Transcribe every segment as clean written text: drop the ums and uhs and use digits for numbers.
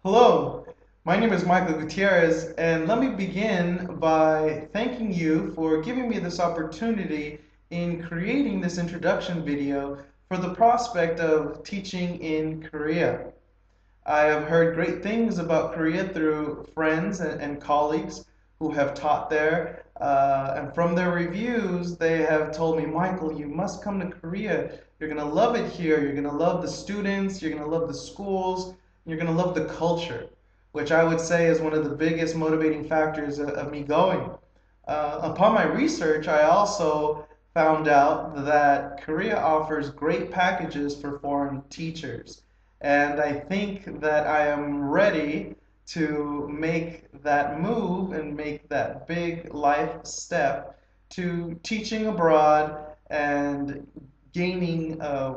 Hello, my name is Michael Gutierrez, and let me begin by thanking you for giving me this opportunity in creating this introduction video for the prospect of teaching in Korea. I have heard great things about Korea through friends and colleagues who have taught there, and from their reviews, they have told me, Michael, you must come to Korea. You're going to love it here. You're going to love the students. You're going to love the schools. You're going to love the culture, which I would say is one of the biggest motivating factors of me going. Upon my research, I also found out that Korea offers great packages for foreign teachers. And I think that I am ready to make that move and make that big life step to teaching abroad and gaining a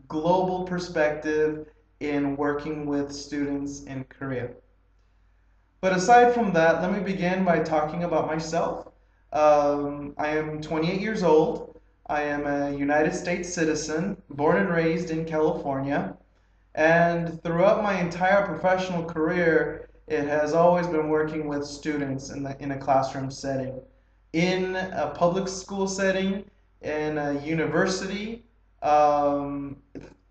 global perspective in working with students in Korea. But aside from that, let me begin by talking about myself. I am 28 years old. I am a United States citizen, born and raised in California. And throughout my entire professional career, it has always been working with students in a classroom setting, in a public school setting, in a university, um,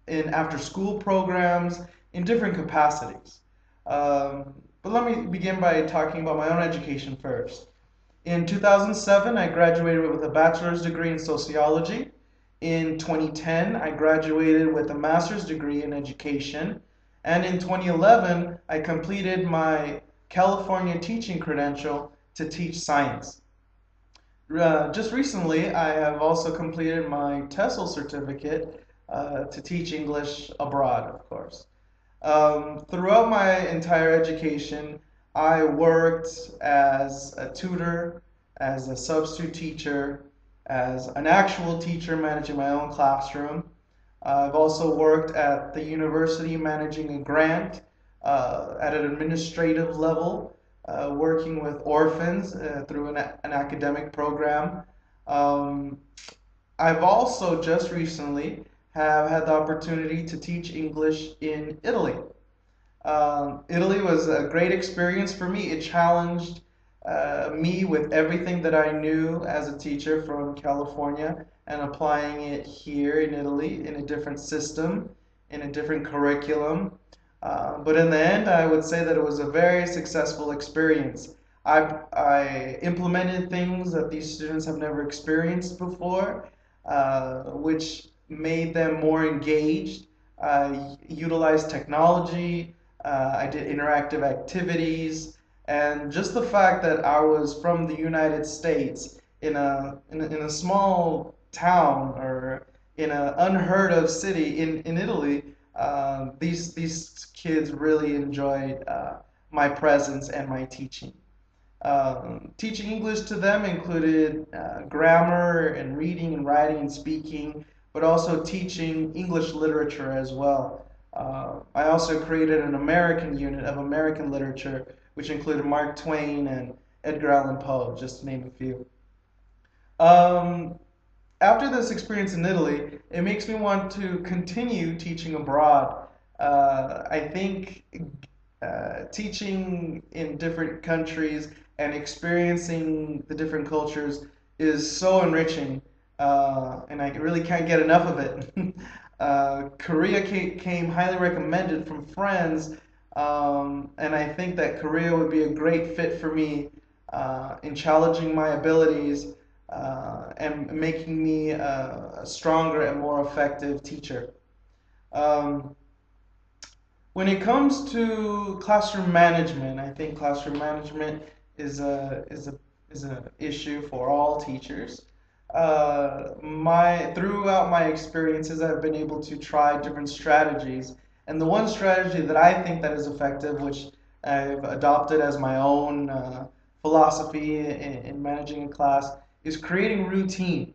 in after school programs, in different capacities. But let me begin by talking about my own education first. In 2007, I graduated with a bachelor's degree in sociology. In 2010, I graduated with a master's degree in education. And in 2011, I completed my California teaching credential to teach science. Just recently, I have also completed my TESOL certificate to teach English abroad, of course. Throughout my entire education, I worked as a tutor, as a substitute teacher, as an actual teacher managing my own classroom. I've also worked at the university managing a grant at an administrative level, working with orphans through an academic program. Um, I've also just recently have had the opportunity to teach English in Italy. Italy was a great experience for me. It challenged me with everything that I knew as a teacher from California and applying it here in Italy in a different system, in a different curriculum. But in the end, I would say that it was a very successful experience. I implemented things that these students have never experienced before, which made them more engaged. I utilized technology. I did interactive activities, and just the fact that I was from the United States in a small town or in an unheard of city in Italy, these kids really enjoyed my presence and my teaching. Teaching English to them included grammar and reading and writing and speaking, but also teaching English literature as well. I also created an American unit of American literature, which included Mark Twain and Edgar Allan Poe, just to name a few. Um, After this experience in Italy, it makes me want to continue teaching abroad. I think teaching in different countries and experiencing the different cultures is so enriching, and I really can't get enough of it. Korea came highly recommended from friends, and I think that Korea would be a great fit for me in challenging my abilities and making me a stronger and more effective teacher. Um, when it comes to classroom management, I think classroom management is a issue for all teachers. My throughout my experiences, I've been able to try different strategies, and the one strategy that I think that is effective, which I've adopted as my own philosophy in managing a class, is creating routine.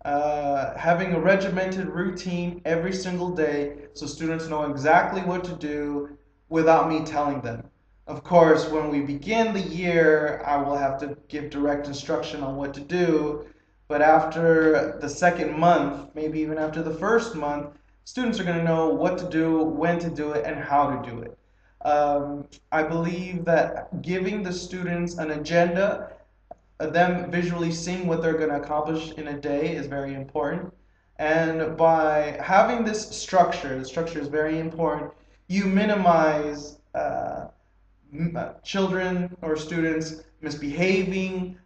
Having a regimented routine every single day so students know exactly what to do without me telling them. Of course, when we begin the year, I will have to give direct instruction on what to do, but after the second month, maybe even after the first month, students are going to know what to do, when to do it, and how to do it. I believe that giving the students an agenda, them visually seeing what they're going to accomplish in a day is very important. And by having this structure, the structure is very important, you minimize children or students misbehaving,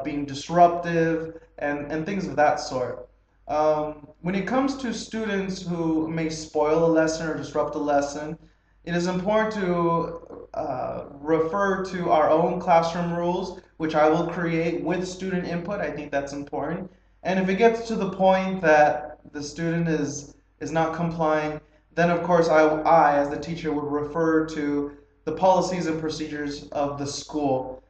being disruptive, and things of that sort. When it comes to students who may spoil a lesson or disrupt a lesson, it is important to refer to our own classroom rules, which I will create with student input. I think that's important. And if it gets to the point that the student is not complying, then of course I as the teacher would refer to the policies and procedures of the school.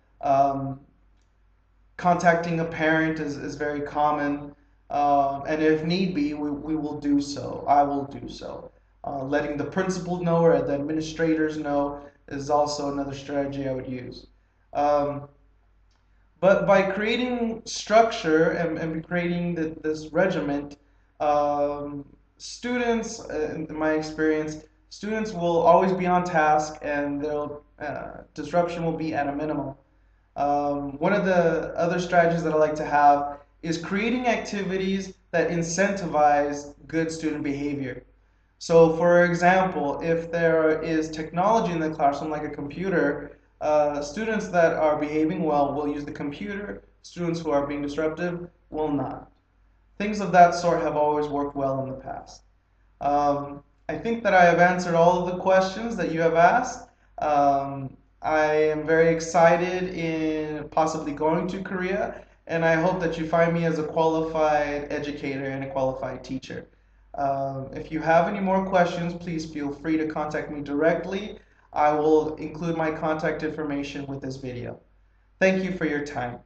Contacting a parent is very common, and if need be, we will do so. I will do so. Letting the principal know or the administrators know is also another strategy I would use. Um, but by creating structure and creating this regiment, students, in my experience, students will always be on task and their disruption will be at a minimum. One of the other strategies that I like to have is creating activities that incentivize good student behavior. So, for example, if there is technology in the classroom, like a computer, students that are behaving well will use the computer. Students who are being disruptive will not. Things of that sort have always worked well in the past. I think that I have answered all of the questions that you have asked. I am very excited in possibly going to Korea, and I hope that you find me as a qualified educator and a qualified teacher. If you have any more questions, please feel free to contact me directly. I will include my contact information with this video. Thank you for your time.